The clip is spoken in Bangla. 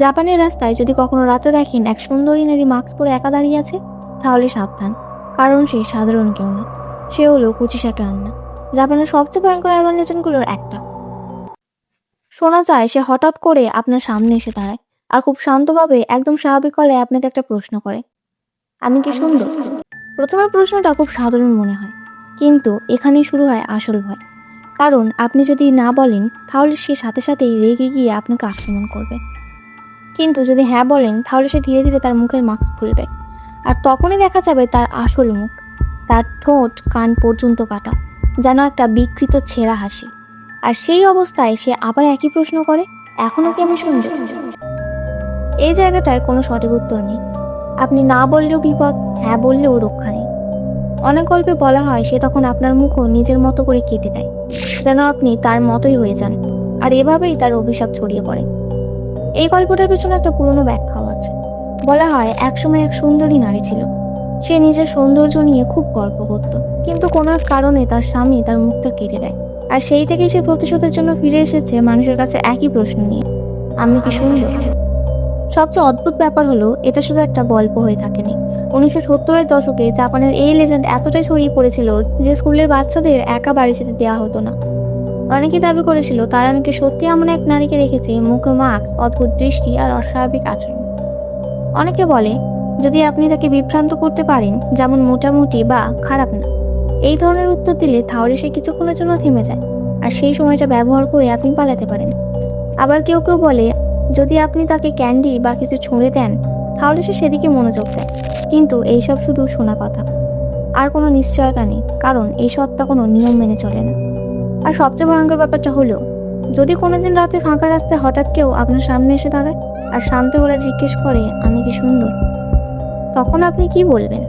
জাপানের রাস্তায় যদি কখনো রাতে দেখেন এক সুন্দরী নারী মাস্ক পরে একা দাঁড়িয়ে আছে, তাহলে সাবধান, কারণ সে সাধারণ কেউ না, সে হলো কুচিসাকে আন্না, জাপানের সবচেয়ে ভয়ঙ্কর আরবান লেজেন্ডগুলোর একটা। শোনা যায় সে হঠাৎ করে আপনার সামনে এসে দাঁড়ায় আর খুব শান্তভাবে একদম স্বাভাবিক গলায় আপনাকে একটা প্রশ্ন করে, আমি কি সুন্দর? প্রথমে প্রশ্নটা খুব সাধারণ মনে হয়, কিন্তু এখানেই শুরু হয় আসল ভয়। কারণ আপনি যদি না বলেন, তাহলে সে সাথে সাথেই রেগে গিয়ে আপনাকে আক্রমণ করবে। কিন্তু যদি হ্যাঁ বলেন, তাহলে সে ধীরে ধীরে তার মুখের মাস্ক খুলবে, আর তখনই দেখা যাবে তার আসল মুখ, তার ঠোঁট কান পর্যন্ত কাটা, যেন একটা বিকৃত ছেঁড়া হাসি। আর সেই অবস্থায় সে আবার একই প্রশ্ন করে, এখনো কি আমি সুন্দর? এই জায়গাটায় কোনো সঠিক উত্তর নেই। আপনি না বললেও বিপদ, হ্যাঁ বললেও রক্ষা নেই। অনেক গল্পে বলা হয় সে তখন আপনার মুখও নিজের মতো করে কেটে দেয়, যেন আপনি তার মতোই হয়ে যান, আর এভাবেই তার অভিশাপ ছড়িয়ে পড়ে। এই গল্পটার পেছনে একটা পুরনো ব্যাখ্যাও আছে। বলা হয় একসময় এক সুন্দরী নারী ছিল। সে নিজের সৌন্দর্য নিয়ে খুব গর্ব করত, কিন্তু কোনো এক কারণে তার স্বামী তার মুখটা কেটে দেয়। আর সেই থেকেই সে প্রতিশোধের জন্য ফিরে এসেছে মানুষের কাছে একই প্রশ্ন নিয়ে, আমি কি সুন্দর? সবচেয়ে অদ্ভুত ব্যাপার হলো, এটা শুধু একটা গল্প হয়ে থাকেনি। 1970-এর দশকে জাপানের এই লেজেন্ড এতটাই ছড়িয়ে পড়েছিল যে স্কুলের বাচ্চাদের একা বাড়ি যেতে দেওয়া হতো না। অনেকেই দাবি করেছিল তারা নাকি সত্যি এমন এক নারীকে দেখেছে, মুখে মাস্ক, অদ্ভুত দৃষ্টি আর অস্বাভাবিক আচরণ। অনেকে বলে যদি আপনি তাকে বিভ্রান্ত করতে পারেন, যেমন মোটামুটি বা খারাপ না, এই ধরনের উত্তর দিলে, তাহলে সে কিছুক্ষণের জন্য থেমে যায়, আর সেই সময়টা ব্যবহার করে আপনি পালাতে পারেন। আবার কেউ কেউ বলে যদি আপনি তাকে ক্যান্ডি বা কিছু ছুঁড়ে দেন, তাহলে সে সেদিকে মনোযোগ দেয়। কিন্তু এইসব শুধু শোনা কথা, আর কোনো নিশ্চয়তা নেই, কারণ এই সত্তা কোনো নিয়ম মেনে চলে না। আর সবচেয়ে ভয়ঙ্কর ব্যাপারটা হলো, যদি কোনোদিন রাতে ফাঁকা রাস্তায় হঠাৎ কেউ আপনার সামনে এসে দাঁড়ায় আর শান্ত গলায় জিজ্ঞেস করে, আমি কি সুন্দর? তখন আপনি কি বলবেন?